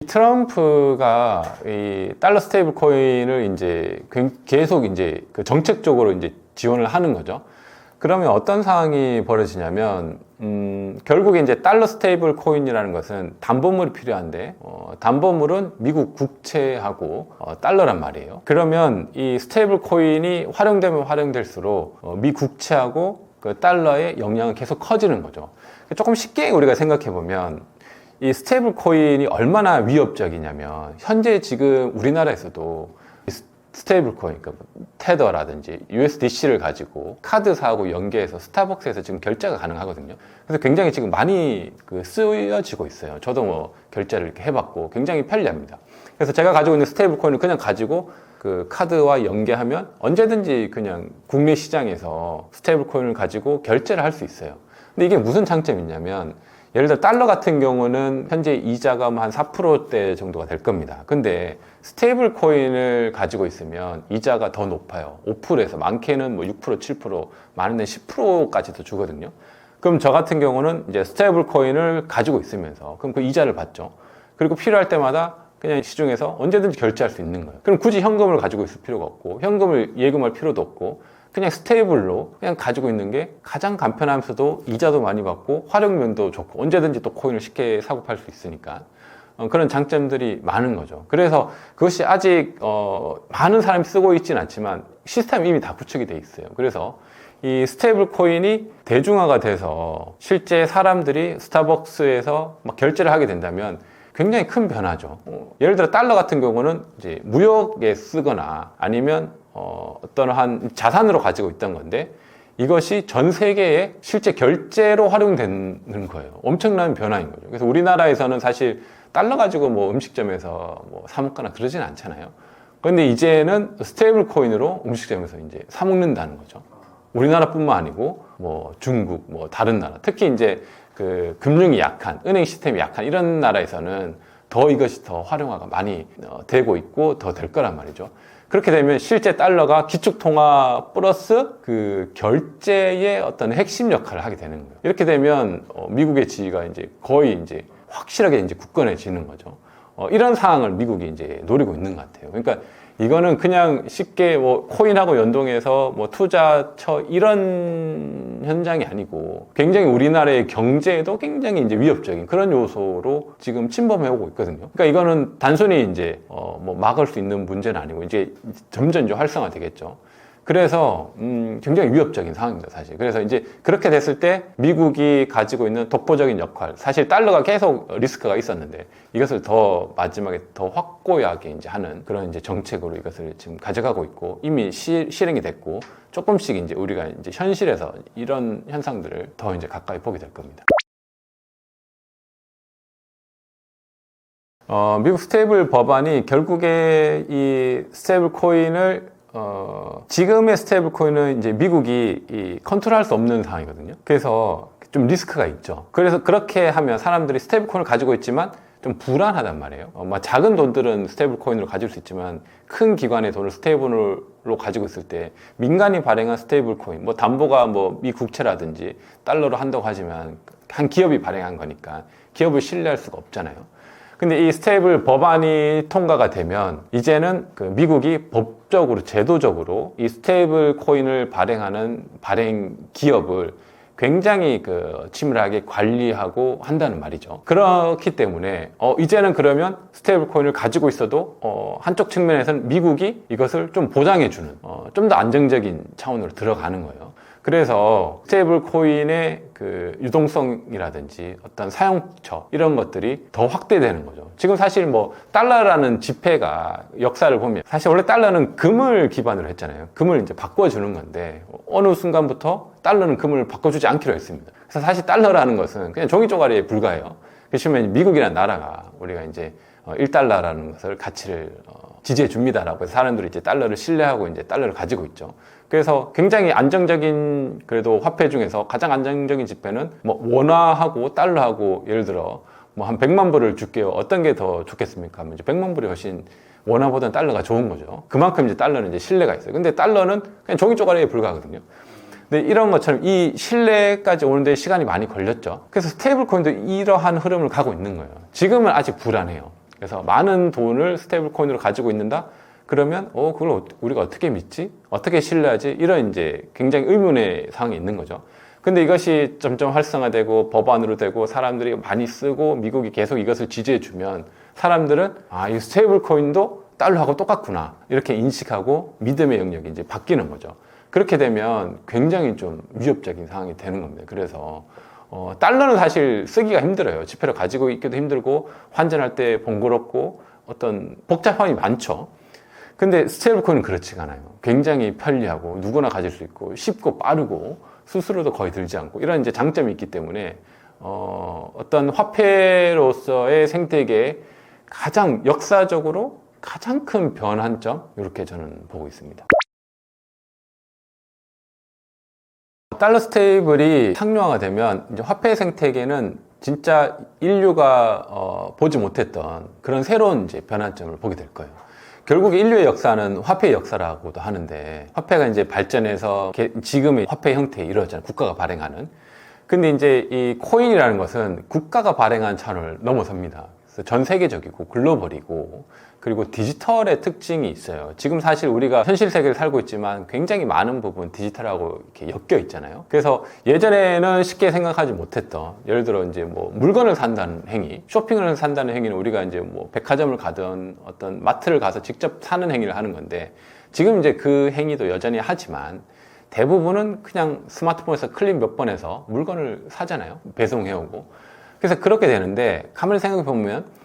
트럼프가 이 달러 스테이블 코인을 이제 계속 이제 그 정책적으로 이제 지원을 하는 거죠. 그러면 어떤 상황이 벌어지냐면, 결국에 이제 달러 스테이블 코인이라는 것은 담보물이 필요한데, 담보물은 미국 국채하고 달러란 말이에요. 그러면 이 스테이블 코인이 활용되면 활용될수록 미 국채하고 그 달러의 영향은 계속 커지는 거죠. 조금 쉽게 우리가 생각해 보면, 이 스테이블 코인이 얼마나 위협적이냐면, 현재 지금 우리나라에서도 스테이블 코인, 그러니까 테더라든지 USDC를 가지고 카드사하고 연계해서 스타벅스에서 지금 결제가 가능하거든요. 그래서 굉장히 지금 많이 쓰여지고 있어요. 저도 뭐 결제를 이렇게 해봤고 굉장히 편리합니다. 그래서 제가 가지고 있는 스테이블 코인을 그냥 가지고 그 카드와 연계하면 언제든지 그냥 국내 시장에서 스테이블 코인을 가지고 결제를 할 수 있어요. 근데 이게 무슨 장점이 있냐면, 예를 들어 달러 같은 경우는 현재 이자가 한 4%대 정도가 될 겁니다. 근데 스테이블 코인을 가지고 있으면 이자가 더 높아요. 5%에서 많게는 뭐 6%, 7%, 많은 데는 10%까지도 주거든요. 그럼 저 같은 경우는 이제 스테이블 코인을 가지고 있으면서 그럼 그 이자를 받죠. 그리고 필요할 때마다 그냥 시중에서 언제든지 결제할 수 있는 거예요. 그럼 굳이 현금을 가지고 있을 필요가 없고 현금을 예금할 필요도 없고 그냥 스테이블로 그냥 가지고 있는 게 가장 간편하면서도 이자도 많이 받고 활용면도 좋고 언제든지 또 코인을 쉽게 사고 팔 수 있으니까 그런 장점들이 많은 거죠. 그래서 그것이 아직 많은 사람이 쓰고 있지는 않지만 시스템이 이미 다 구축이 돼 있어요. 그래서 이 스테이블 코인이 대중화가 돼서 실제 사람들이 스타벅스에서 막 결제를 하게 된다면 굉장히 큰 변화죠. 예를 들어 달러 같은 경우는 이제 무역에 쓰거나 아니면 어떠한 자산으로 가지고 있던 건데 이것이 전 세계에 실제 결제로 활용되는 거예요. 엄청난 변화인 거죠. 그래서 우리나라에서는 사실 달러 가지고 뭐 음식점에서 뭐 사 먹거나 그러진 않잖아요. 그런데 이제는 스테이블 코인으로 음식점에서 이제 사 먹는다는 거죠. 우리나라뿐만 아니고 뭐 중국, 뭐 다른 나라, 특히 이제 그 금융이 약한, 은행 시스템이 약한 이런 나라에서는 더 이것이 더 활용화가 많이 되고 있고 더 될 거란 말이죠. 그렇게 되면 실제 달러가 기축통화 플러스 그 결제의 어떤 핵심 역할을 하게 되는 거예요. 이렇게 되면 미국의 지위가 이제 거의 이제 확실하게 이제 굳건해지는 거죠. 이런 상황을 미국이 이제 노리고 있는 것 같아요. 그러니까 이거는 그냥 쉽게 뭐 코인하고 연동해서 뭐 투자처 이런 현장이 아니고 굉장히 우리나라의 경제에도 굉장히 이제 위협적인 그런 요소로 지금 침범해 오고 있거든요. 그러니까 이거는 단순히 이제 뭐 막을 수 있는 문제는 아니고 이제 점점 이제 활성화되겠죠. 그래서 굉장히 위협적인 상황입니다, 사실. 그래서 이제 그렇게 됐을 때 미국이 가지고 있는 독보적인 역할, 사실 달러가 계속 리스크가 있었는데 이것을 더 마지막에 더 확고하게 이제 하는 그런 이제 정책으로 이것을 지금 가져가고 있고 이미 실행이 됐고 조금씩 이제 우리가 이제 현실에서 이런 현상들을 더 이제 가까이 보게 될 겁니다. 미국 스테이블 법안이 결국에 이 스테이블 코인을 지금의 스테이블 코인은 이제 미국이 컨트롤할 수 없는 상황이거든요. 그래서 좀 리스크가 있죠. 그래서 그렇게 하면 사람들이 스테이블 코인을 가지고 있지만 좀 불안하단 말이에요. 작은 돈들은 스테이블 코인으로 가질 수 있지만 큰 기관의 돈을 스테이블로 가지고 있을 때 민간이 발행한 스테이블 코인, 담보가 미 국채라든지 달러로 한다고 하지만 한 기업이 발행한 거니까 기업을 신뢰할 수가 없잖아요. 근데 이 스테이블 법안이 통과가 되면 이제는 그 미국이 법적으로 제도적으로 이 스테이블 코인을 발행하는 발행 기업을 굉장히 치밀하게 관리하고 한다는 말이죠. 그렇기 때문에 이제는 그러면 스테이블 코인을 가지고 있어도 한쪽 측면에서는 미국이 이것을 좀 보장해주는 좀 더 안정적인 차원으로 들어가는 거예요. 그래서 스테이블 코인의 그 유동성이라든지 어떤 사용처 이런 것들이 더 확대되는 거죠. 지금 사실 달러라는 지폐가 역사를 보면 사실 원래 달러는 금을 기반으로 했잖아요. 금을 이제 바꿔주는 건데 어느 순간부터 달러는 금을 바꿔주지 않기로 했습니다. 그래서 사실 달러라는 것은 그냥 종이 쪼가리에 불과해요. 그렇지만 미국이라는 나라가 우리가 이제 1달러라는 것을 가치를 지지해 줍니다라고 해서 사람들이 이제 달러를 신뢰하고 이제 달러를 가지고 있죠. 그래서 굉장히 안정적인 그래도 화폐 중에서 가장 안정적인 지폐는 원화하고 달러하고 예를 들어 한 100만 불을 줄게요. 어떤 게 더 좋겠습니까? 하면 이제 100만 불이 훨씬 원화보다는 달러가 좋은 거죠. 그만큼 이제 달러는 이제 신뢰가 있어요. 근데 달러는 그냥 종이 쪼가리에 불과하거든요. 근데 이런 것처럼 이 신뢰까지 오는데 시간이 많이 걸렸죠. 그래서 스테이블 코인도 이러한 흐름을 가고 있는 거예요. 지금은 아직 불안해요. 그래서 많은 돈을 스테이블 코인으로 가지고 있는다? 그러면 그걸 우리가 어떻게 믿지? 어떻게 신뢰하지? 이런 이제 굉장히 의문의 상황이 있는 거죠. 근데 이것이 점점 활성화되고 법안으로 되고 사람들이 많이 쓰고 미국이 계속 이것을 지지해 주면 사람들은 이 스테이블 코인도 달러하고 똑같구나 이렇게 인식하고 믿음의 영역이 이제 바뀌는 거죠. 그렇게 되면 굉장히 좀 위협적인 상황이 되는 겁니다. 그래서 달러는 사실 쓰기가 힘들어요. 지폐를 가지고 있기도 힘들고 환전할 때 번거롭고 어떤 복잡함이 많죠. 근데 스테이블 코인은 그렇지가 않아요. 굉장히 편리하고 누구나 가질 수 있고 쉽고 빠르고 수수료도 거의 들지 않고 이런 이제 장점이 있기 때문에 어떤 화폐로서의 생태계에 가장 역사적으로 가장 큰 변환점 이렇게 저는 보고 있습니다. 달러 스테이블이 상용화가 되면 이제 화폐 생태계는 진짜 인류가 보지 못했던 그런 새로운 이제 변환점을 보게 될 거예요. 결국 인류의 역사는 화폐의 역사라고도 하는데 화폐가 이제 발전해서 지금의 화폐 형태에 이루어지는 국가가 발행하는. 근데 이제 이 코인이라는 것은 국가가 발행한 차원을 넘어섭니다. 그래서 전 세계적이고 글로벌이고 그리고 디지털의 특징이 있어요. 지금 사실 우리가 현실 세계를 살고 있지만 굉장히 많은 부분 디지털하고 이렇게 엮여 있잖아요. 그래서 예전에는 쉽게 생각하지 못했던 예를 들어 이제 물건을 산다는 행위, 쇼핑을 산다는 행위는 우리가 이제 백화점을 가든 어떤 마트를 가서 직접 사는 행위를 하는 건데 지금 이제 그 행위도 여전히 하지만 대부분은 그냥 스마트폰에서 클릭 몇 번 해서 물건을 사잖아요. 배송해오고. 그래서 그렇게 되는데 가만히 생각해 보면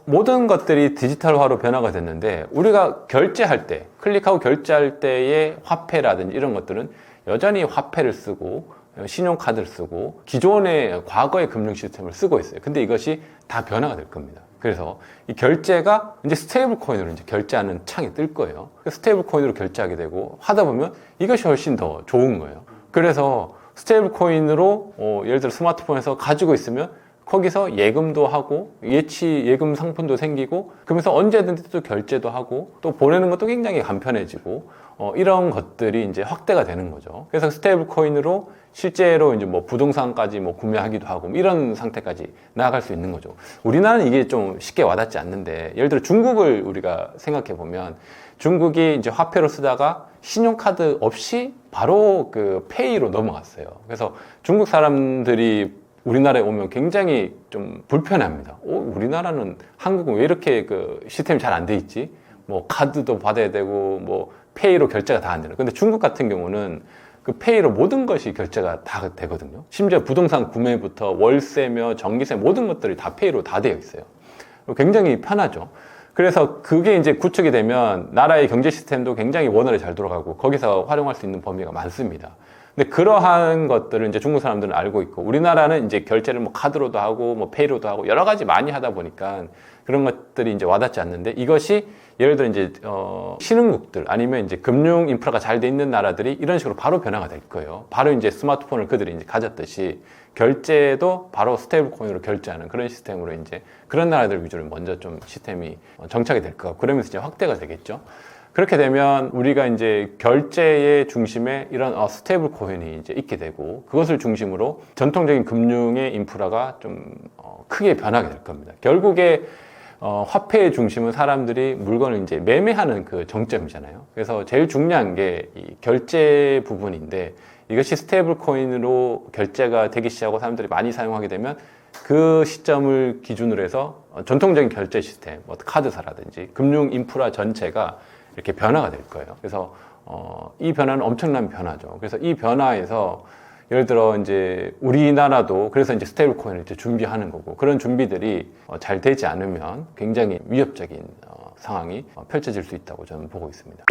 모든 것들이 디지털화로 변화가 됐는데 우리가 결제할 때 클릭하고 결제할 때의 화폐라든지 이런 것들은 여전히 화폐를 쓰고 신용카드를 쓰고 기존의 과거의 금융 시스템을 쓰고 있어요. 근데 이것이 다 변화가 될 겁니다. 그래서 이 결제가 이제 스테이블 코인으로 이제 결제하는 창이 뜰 거예요. 스테이블 코인으로 결제하게 되고 하다 보면 이것이 훨씬 더 좋은 거예요. 그래서 스테이블 코인으로 예를 들어 스마트폰에서 가지고 있으면 거기서 예금도 하고 예치 예금 상품도 생기고 그러면서 언제든지 또 결제도 하고 또 보내는 것도 굉장히 간편해지고 이런 것들이 이제 확대가 되는 거죠. 그래서 스테이블 코인으로 실제로 이제 부동산까지 구매하기도 하고 이런 상태까지 나아갈 수 있는 거죠. 우리나라는 이게 좀 쉽게 와닿지 않는데 예를 들어 중국을 우리가 생각해 보면 중국이 이제 화폐로 쓰다가 신용카드 없이 바로 그 페이로 넘어갔어요. 그래서 중국 사람들이 우리나라에 오면 굉장히 좀 불편합니다. 우리나라는 한국은 왜 이렇게 그 시스템이 잘 안 돼 있지? 뭐 카드도 받아야 되고 뭐 페이로 결제가 다 안 되는. 근데 중국 같은 경우는 그 페이로 모든 것이 결제가 다 되거든요. 심지어 부동산 구매부터 월세며 전기세 모든 것들이 다 페이로 다 되어 있어요. 굉장히 편하죠. 그래서 그게 이제 구축이 되면 나라의 경제 시스템도 굉장히 원활히 잘 돌아가고 거기서 활용할 수 있는 범위가 많습니다. 근데 그러한 것들을 이제 중국 사람들은 알고 있고, 우리나라는 이제 결제를 뭐 카드로도 하고 뭐 페이로도 하고 여러 가지 많이 하다 보니까 그런 것들이 이제 와닿지 않는데, 이것이 예를 들어 이제 신흥국들 아니면 이제 금융 인프라가 잘 돼 있는 나라들이 이런 식으로 바로 변화가 될 거예요. 바로 이제 스마트폰을 그들이 이제 가졌듯이 결제도 바로 스테이블 코인으로 결제하는 그런 시스템으로 이제 그런 나라들 위주로 먼저 좀 시스템이 정착이 될 거고, 그러면서 이제 확대가 되겠죠. 그렇게 되면 우리가 이제 결제의 중심에 이런 스테이블 코인이 이제 있게 되고, 그것을 중심으로 전통적인 금융의 인프라가 좀 크게 변하게 될 겁니다. 결국에 화폐의 중심은 사람들이 물건을 이제 매매하는 그 정점이잖아요. 그래서 제일 중요한 게 이 결제 부분인데, 이것이 스테이블 코인으로 결제가 되기 시작하고 사람들이 많이 사용하게 되면 그 시점을 기준으로 해서 전통적인 결제 시스템, 뭐 카드사라든지 금융 인프라 전체가 이렇게 변화가 될 거예요. 그래서 이 변화는 엄청난 변화죠. 그래서 이 변화에서 예를 들어 이제 우리나라도 그래서 이제 스테이블 코인을 이제 준비하는 거고, 그런 준비들이 잘 되지 않으면 굉장히 위협적인 상황이 펼쳐질 수 있다고 저는 보고 있습니다.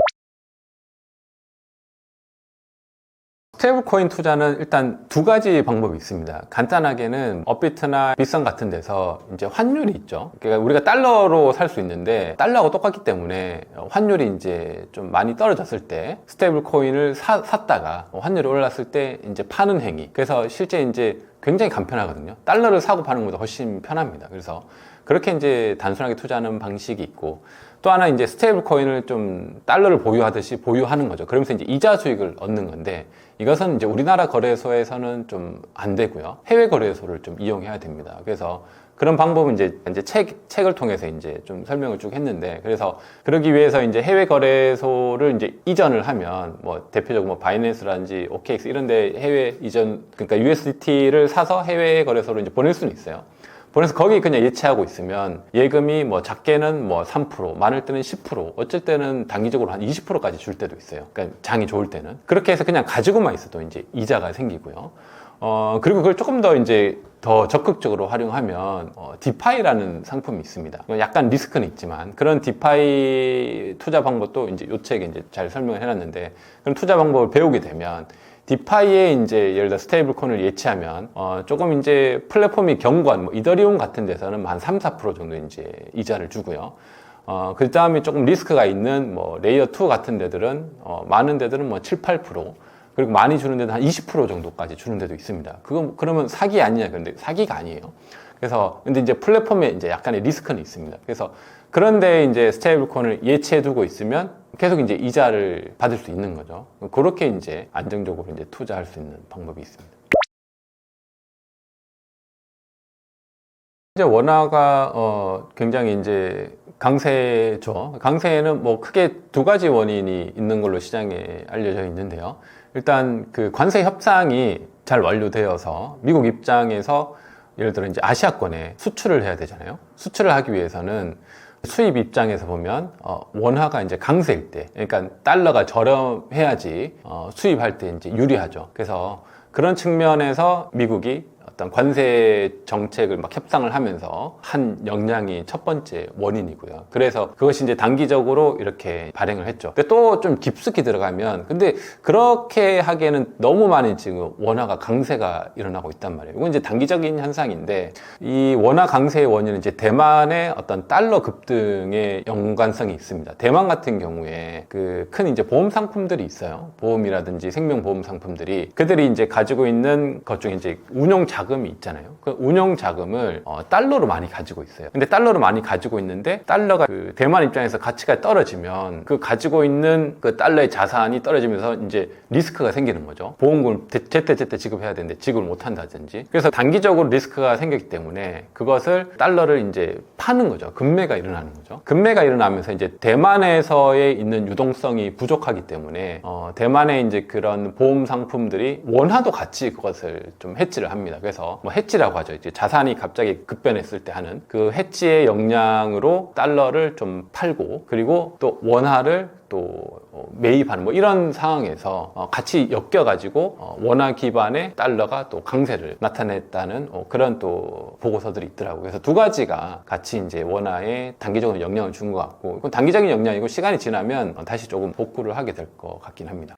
스테이블 코인 투자는 일단 두 가지 방법이 있습니다. 간단하게는 업비트나 빗썸 같은 데서 이제 환율이 있죠. 그러니까 우리가 달러로 살 수 있는데 달러하고 똑같기 때문에 환율이 이제 좀 많이 떨어졌을 때 스테이블 코인을 샀다가 환율이 올랐을 때 이제 파는 행위. 그래서 실제 이제 굉장히 간편하거든요. 달러를 사고 파는 것보다 훨씬 편합니다. 그래서 그렇게 이제 단순하게 투자하는 방식이 있고, 또 하나 이제 스테이블 코인을 좀 달러를 보유하듯이 보유하는 거죠. 그러면서 이제 이자 수익을 얻는 건데, 이것은 이제 우리나라 거래소에서는 좀 안 되고요. 해외 거래소를 좀 이용해야 됩니다. 그래서 그런 방법은 이제 책을 통해서 이제 좀 설명을 쭉 했는데, 그래서 그러기 위해서 이제 해외 거래소를 이제 이전을 하면 뭐 대표적으로 뭐 바이낸스라든지 OKX 이런 데 해외 이전, 그러니까 USDT를 사서 해외 거래소로 이제 보낼 수는 있어요. 그래서 거기 그냥 예치하고 있으면 예금이 뭐 작게는 뭐 3%, 많을 때는 10%, 어쩔 때는 단기적으로 한 20%까지 줄 때도 있어요. 그러니까 장이 좋을 때는. 그렇게 해서 그냥 가지고만 있어도 이제 이자가 생기고요. 그리고 그걸 조금 더 이제 더 적극적으로 활용하면 디파이라는 상품이 있습니다. 약간 리스크는 있지만 그런 디파이 투자 방법도 이제 요 책에 이제 잘 설명을 해놨는데, 그런 투자 방법을 배우게 되면 디파이에 이제 예를 들어 스테이블 코인을 예치하면 조금 이제 플랫폼이 견고한 뭐 이더리움 같은 데서는 한 3~4% 정도 이제 이자를 주고요. 그 다음에 조금 리스크가 있는 뭐 레이어 2 같은 데들은 많은 데들은 뭐 7~8%, 그리고 많이 주는 데는 한 20% 정도까지 주는 데도 있습니다. 그러면 사기 아니냐? 그런데 사기가 아니에요. 그래서 근데 이제 플랫폼에 이제 약간의 리스크는 있습니다. 그래서 그런데 이제 스테이블 코인을 예치해 두고 있으면 계속 이제 이자를 받을 수 있는 거죠. 그렇게 이제 안정적으로 이제 투자할 수 있는 방법이 있습니다. 이제 원화가 굉장히 이제 강세죠. 강세에는 뭐 크게 두 가지 원인이 있는 걸로 시장에 알려져 있는데요. 일단 그 관세 협상이 잘 완료되어서 미국 입장에서 예를 들어 이제 아시아권에 수출을 해야 되잖아요. 수출을 하기 위해서는 수입 입장에서 보면 원화가 이제 강세일 때, 그러니까 달러가 저렴해야지 수입할 때 이제 유리하죠. 그래서 그런 측면에서 미국이 어떤 관세 정책을 막 협상을 하면서 한 역량이 첫 번째 원인이고요. 그래서 그것이 이제 단기적으로 이렇게 발행을 했죠. 근데 또 좀 깊숙이 들어가면, 근데 그렇게 하기에는 너무 많은 지금 원화가 강세가 일어나고 있단 말이에요. 이건 이제 단기적인 현상인데, 이 원화 강세의 원인은 이제 대만의 어떤 달러 급등의 연관성이 있습니다. 대만 같은 경우에 그 큰 이제 보험 상품들이 있어요. 보험이라든지 생명보험 상품들이, 그들이 이제 가지고 있는 것 중에 이제 운용 자금이 있잖아요. 그 운용 자금을 달러로 많이 가지고 있어요. 근데 달러로 많이 가지고 있는데 달러가 그 대만 입장에서 가치가 떨어지면 그 가지고 있는 그 달러의 자산이 떨어지면서 이제 리스크가 생기는 거죠. 보험금을 제때 지급해야 되는데 지급을 못 한다든지. 그래서 단기적으로 리스크가 생기기 때문에 그것을 달러를 이제 파는 거죠. 금매가 일어나는 거죠. 금매가 일어나면서 이제 대만에서의 있는 유동성이 부족하기 때문에 대만의 이제 그런 보험 상품들이 원화도 같이 그것을 좀 해지를 합니다. 그래서 해서 뭐 해지라고 하죠. 이제 자산이 갑자기 급변했을 때 하는 그 해지의 역량으로 달러를 좀 팔고, 그리고 또 원화를 또 매입하는 뭐 이런 상황에서 같이 엮여가지고 원화 기반의 달러가 또 강세를 나타냈다는 그런 또 보고서들이 있더라고요. 그래서 두 가지가 같이 이제 원화에 단기적으로 영향을 준 것 같고, 이건 단기적인 영향이고 시간이 지나면 다시 조금 복구를 하게 될 것 같긴 합니다.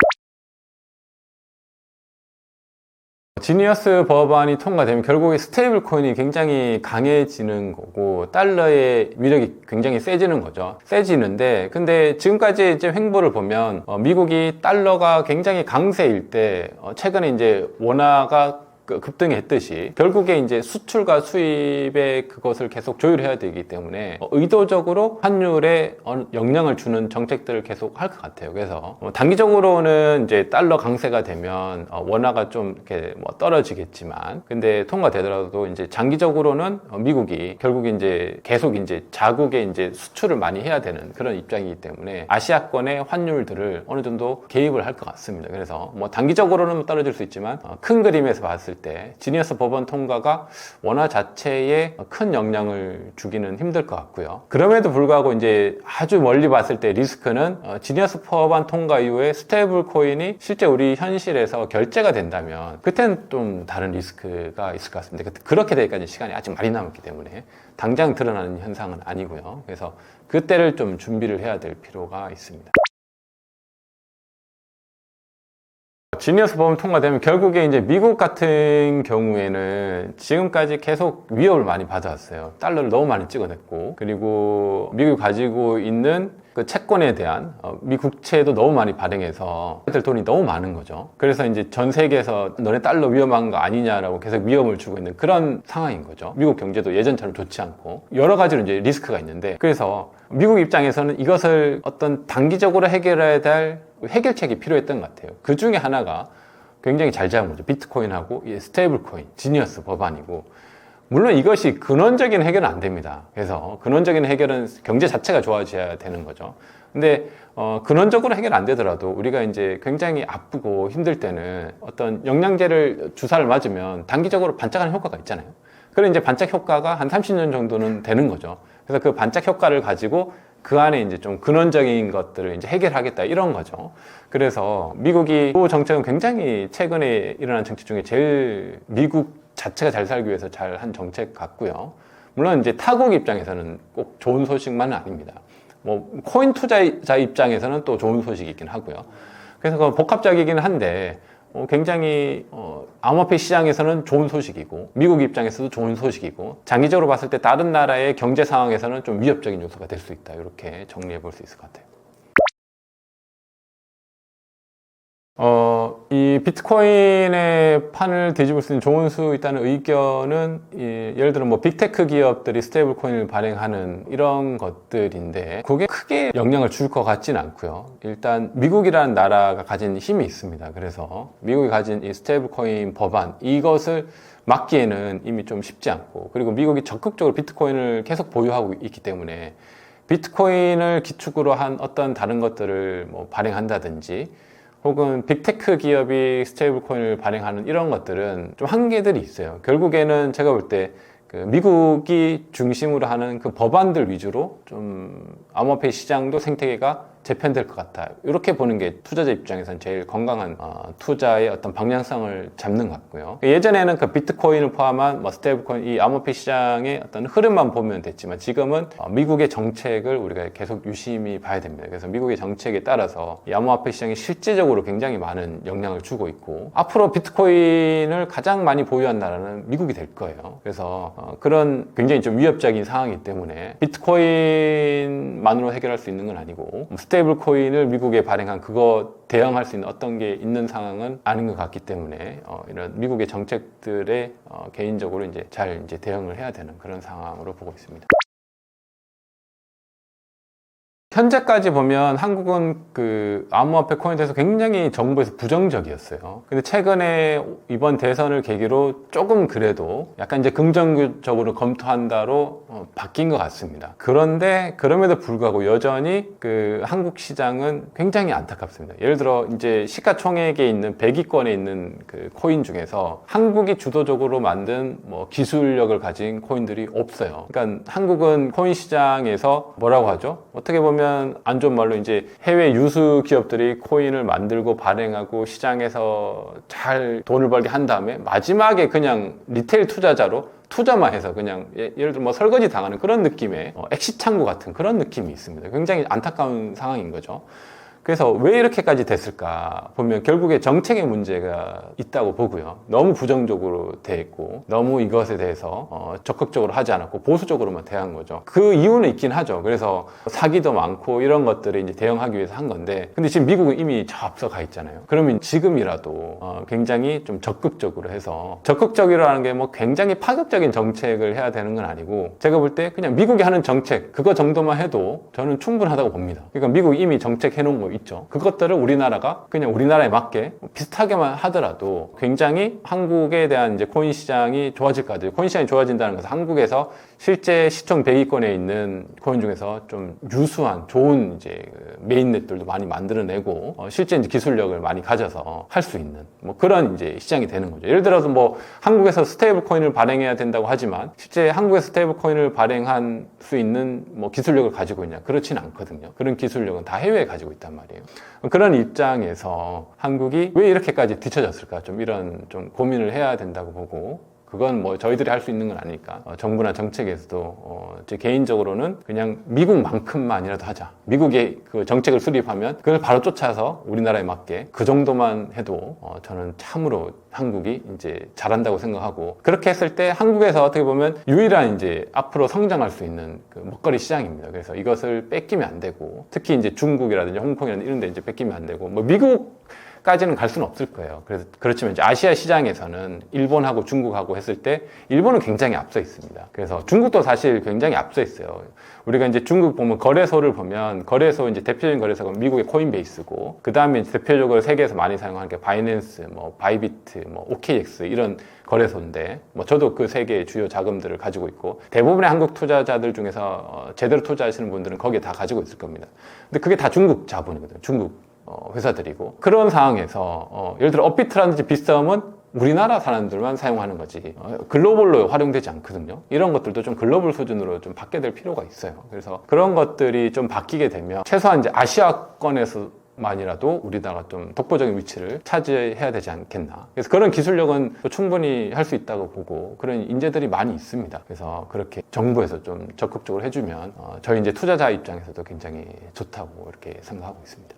지니어스 법안이 통과되면 결국에 스테이블 코인이 굉장히 강해지는 거고, 달러의 위력이 굉장히 세지는 거죠. 세지는데, 근데 지금까지 이제 횡보를 보면 미국이 달러가 굉장히 강세일 때 최근에 이제 원화가 급등했듯이 결국에 이제 수출과 수입의 그것을 계속 조율해야 되기 때문에 의도적으로 환율에 영향을 주는 정책들을 계속 할 것 같아요. 그래서 단기적으로는 이제 달러 강세가 되면 원화가 좀 이렇게 뭐 떨어지겠지만, 근데 통과되더라도 이제 장기적으로는 미국이 결국 이제 계속 이제 자국의 이제 수출을 많이 해야 되는 그런 입장이기 때문에 아시아권의 환율들을 어느 정도 개입을 할 것 같습니다. 그래서 뭐 단기적으로는 떨어질 수 있지만 큰 그림에서 봤을 때 지니어스 법안 통과가 원화 자체에 큰 영향을 주기는 힘들 것 같고요. 그럼에도 불구하고 이제 아주 멀리 봤을 때 리스크는 지니어스 법안 통과 이후에 스테이블 코인이 실제 우리 현실에서 결제가 된다면 그때는 좀 다른 리스크가 있을 것 같습니다. 그렇게 되기까지 시간이 아직 많이 남았기 때문에 당장 드러나는 현상은 아니고요. 그래서 그때를 좀 준비를 해야 될 필요가 있습니다. 지니어스 법안 통과되면 결국에 이제 미국 같은 경우에는 지금까지 계속 위협을 많이 받아왔어요. 달러를 너무 많이 찍어냈고, 그리고 미국이 가지고 있는 그 채권에 대한 미 국채도 너무 많이 발행해서 애들 돈이 너무 많은 거죠. 그래서 이제 전 세계에서 너네 달러 위험한 거 아니냐라고 계속 위험을 주고 있는 그런 상황인 거죠. 미국 경제도 예전처럼 좋지 않고 여러 가지로 이제 리스크가 있는데, 그래서 미국 입장에서는 이것을 어떤 단기적으로 해결해야 될 해결책이 필요했던 것 같아요. 그 중에 하나가 굉장히 잘 잡은 거죠. 비트코인하고 스테이블 코인, 지니어스 법안이고, 물론 이것이 근원적인 해결은 안 됩니다. 그래서 근원적인 해결은 경제 자체가 좋아져야 되는 거죠. 근데 근원적으로 해결 안 되더라도 우리가 이제 굉장히 아프고 힘들 때는 어떤 영양제를 주사를 맞으면 단기적으로 반짝하는 효과가 있잖아요. 그런 이제 반짝 효과가 한 30년 정도는 되는 거죠. 그래서 그 반짝 효과를 가지고 그 안에 이제 좀 근원적인 것들을 이제 해결하겠다 이런 거죠. 그래서 미국이 그 정책은 굉장히 최근에 일어난 정책 중에 제일 미국 자체가 잘 살기 위해서 잘 한 정책 같고요. 물론 이제 타국 입장에서는 꼭 좋은 소식만은 아닙니다. 뭐 코인 투자자 입장에서는 또 좋은 소식이 있긴 하고요. 그래서 그 복합적이긴 한데 굉장히 암호화폐 시장에서는 좋은 소식이고 미국 입장에서도 좋은 소식이고, 장기적으로 봤을 때 다른 나라의 경제 상황에서는 좀 위협적인 요소가 될 수 있다, 이렇게 정리해 볼 수 있을 것 같아요. 이 비트코인의 판을 뒤집을 수 있는 좋은 수 있다는 의견은 예를 들어 뭐 빅테크 기업들이 스테이블 코인을 발행하는 이런 것들인데, 그게 크게 영향을 줄 것 같지는 않고요. 일단 미국이라는 나라가 가진 힘이 있습니다. 그래서 미국이 가진 이 스테이블 코인 법안, 이것을 막기에는 이미 좀 쉽지 않고, 그리고 미국이 적극적으로 비트코인을 계속 보유하고 있기 때문에 비트코인을 기축으로 한 어떤 다른 것들을 뭐 발행한다든지, 혹은 빅테크 기업이 스테이블 코인을 발행하는 이런 것들은 좀 한계들이 있어요. 결국에는 제가 볼 때 그 미국이 중심으로 하는 그 법안들 위주로 좀 암호화폐 시장도 생태계가 재편될 것 같다, 이렇게 보는 게 투자자 입장에서는 제일 건강한 투자의 어떤 방향성을 잡는 것 같고요. 예전에는 그 비트코인을 포함한 뭐 스테이블코인, 이 암호화폐 시장의 어떤 흐름만 보면 됐지만, 지금은 미국의 정책을 우리가 계속 유심히 봐야 됩니다. 그래서 미국의 정책에 따라서 이 암호화폐 시장이 실질적으로 굉장히 많은 영향을 주고 있고, 앞으로 비트코인을 가장 많이 보유한 나라는 미국이 될 거예요. 그래서 그런 굉장히 좀 위협적인 상황이기 때문에 비트코인만으로 해결할 수 있는 건 아니고, 스테이블 코인을 미국에 발행한 그거 대응할 수 있는 어떤 게 있는 상황은 아닌 것 같기 때문에 이런 미국의 정책들에 개인적으로 이제 잘 이제 대응을 해야 되는 그런 상황으로 보고 있습니다. 현재까지 보면 한국은 그 암호화폐 코인에 대해서 굉장히 정부에서 부정적이었어요. 근데 최근에 이번 대선을 계기로 조금 그래도 약간 이제 긍정적으로 검토한다로 바뀐 것 같습니다. 그런데 그럼에도 불구하고 여전히 그 한국 시장은 굉장히 안타깝습니다. 예를 들어 이제 시가총액에 있는 100위권에 있는 그 코인 중에서 한국이 주도적으로 만든 뭐 기술력을 가진 코인들이 없어요. 그러니까 한국은 코인 시장에서 뭐라고 하죠? 어떻게 보면 안 좋은 말로 이제 해외 유수 기업들이 코인을 만들고 발행하고 시장에서 잘 돈을 벌게 한 다음에 마지막에 그냥 리테일 투자자로 투자만 해서 그냥 예를 들어 뭐 설거지 당하는 그런 느낌의 엑시 창구 같은 그런 느낌이 있습니다. 굉장히 안타까운 상황인 거죠. 그래서 왜 이렇게까지 됐을까 보면 결국에 정책의 문제가 있다고 보고요. 너무 부정적으로 돼 있고 너무 이것에 대해서 적극적으로 하지 않았고 보수적으로만 대한 거죠. 그 이유는 있긴 하죠. 그래서 사기도 많고 이런 것들을 이제 대응하기 위해서 한 건데 근데 지금 미국은 이미 저 앞서 가 있잖아요. 그러면 지금이라도 굉장히 좀 적극적으로 해서 적극적이라는 게 뭐 굉장히 파격적인 정책을 해야 되는 건 아니고 제가 볼 때 그냥 미국이 하는 정책 그거 정도만 해도 저는 충분하다고 봅니다. 그러니까 미국이 이미 정책 해놓은 거 있죠. 그것들을 우리나라가 그냥 우리나라에 맞게 비슷하게만 하더라도 굉장히 한국에 대한 이제 코인 시장이 좋아질 것 같아요. 코인 시장이 좋아진다는 것은 한국에서 실제 시총 100위권에 있는 코인 중에서 좀 유수한 좋은 이제 메인넷들도 많이 만들어내고 실제 이제 기술력을 많이 가져서 할 수 있는 뭐 그런 이제 시장이 되는 거죠. 예를 들어서 뭐 한국에서 스테이블 코인을 발행해야 된다고 하지만 실제 한국에서 스테이블 코인을 발행할 수 있는 뭐 기술력을 가지고 있냐? 그렇진 않거든요. 그런 기술력은 다 해외에 가지고 있단 말이에요. 그런 입장에서 한국이 왜 이렇게까지 뒤처졌을까? 좀 이런 좀 고민을 해야 된다고 보고 그건 뭐 저희들이 할 수 있는 건 아니니까 정부나 정책에서도 제 개인적으로는 그냥 미국만큼만이라도 하자. 미국의 그 정책을 수립하면 그걸 바로 쫓아서 우리나라에 맞게 그 정도만 해도 저는 참으로 한국이 이제 잘한다고 생각하고 그렇게 했을 때 한국에서 어떻게 보면 유일한 이제 앞으로 성장할 수 있는 그 먹거리 시장입니다. 그래서 이것을 뺏기면 안 되고 특히 이제 중국이라든지 홍콩이라든지 이런 데 이제 뺏기면 안 되고 뭐 미국까지는 갈 수는 없을 거예요. 그래서 그렇지만 이제 아시아 시장에서는 일본하고 중국하고 했을 때 일본은 굉장히 앞서 있습니다. 그래서 중국도 사실 굉장히 앞서 있어요. 우리가 이제 중국 보면 거래소를 보면 거래소 이제 대표적인 거래소가 미국의 코인베이스고 그 다음에 대표적으로 세계에서 많이 사용하는 게 바이낸스, 뭐 바이비트, 뭐 OKX 이런 거래소인데 뭐 저도 그 세 개의 주요 자금들을 가지고 있고 대부분의 한국 투자자들 중에서 제대로 투자하시는 분들은 거기에 다 가지고 있을 겁니다. 근데 그게 다 중국 자본이거든요. 중국 회사들이고 그런 상황에서 예를 들어 업비트라든지 비썸은 우리나라 사람들만 사용하는 거지 글로벌로 활용되지 않거든요. 이런 것들도 좀 글로벌 수준으로 좀 바뀌게 될 필요가 있어요. 그래서 그런 것들이 좀 바뀌게 되면 최소한 이제 아시아권에서 만이라도 우리나라가 좀 독보적인 위치를 차지해야 되지 않겠나. 그래서 그런 기술력은 충분히 할 수 있다고 보고 그런 인재들이 많이 있습니다. 그래서 그렇게 정부에서 좀 적극적으로 해주면 저희 이제 투자자 입장에서도 굉장히 좋다고 이렇게 생각하고 있습니다.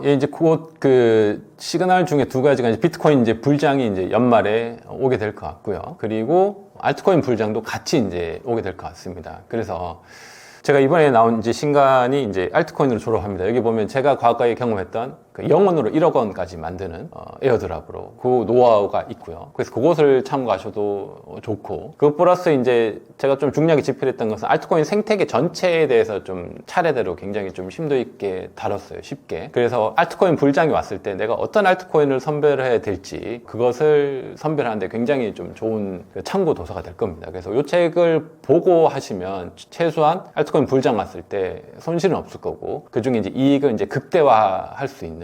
이제 곧 그 시그널 중에 두 가지가 이제 비트코인 이제 불장이 이제 연말에 오게 될 것 같고요. 그리고 알트코인 불장도 같이 이제 오게 될 것 같습니다. 그래서 제가 이번에 나온 이제 신간이 이제 알트코인으로 졸업합니다. 여기 보면 제가 과거에 경험했던 그 영원으로 1억 원까지 만드는 에어드랍으로 그 노하우가 있고요. 그래서 그것을 참고하셔도 좋고 그것 플러스 이제 제가 좀 중요하게 집필했던 것은 알트코인 생태계 전체에 대해서 좀 차례대로 굉장히 좀 심도 있게 다뤘어요. 쉽게. 그래서 알트코인 불장이 왔을 때 내가 어떤 알트코인을 선별해야 될지 그것을 선별하는데 굉장히 좀 좋은 참고 도서가 될 겁니다. 그래서 이 책을 보고 하시면 최소한 알트코인 불장 왔을 때 손실은 없을 거고 그중에 이제 이익을 이제 극대화할 수 있는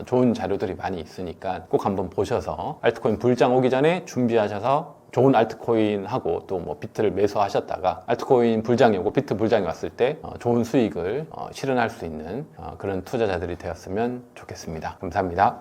좋은 자료들이 많이 있으니까 꼭 한번 보셔서 알트코인 불장 오기 전에 준비하셔서 좋은 알트코인하고 또 뭐 비트를 매수하셨다가 알트코인 불장이 오고 비트 불장이 왔을 때 좋은 수익을 실현할 수 있는 그런 투자자들이 되었으면 좋겠습니다. 감사합니다.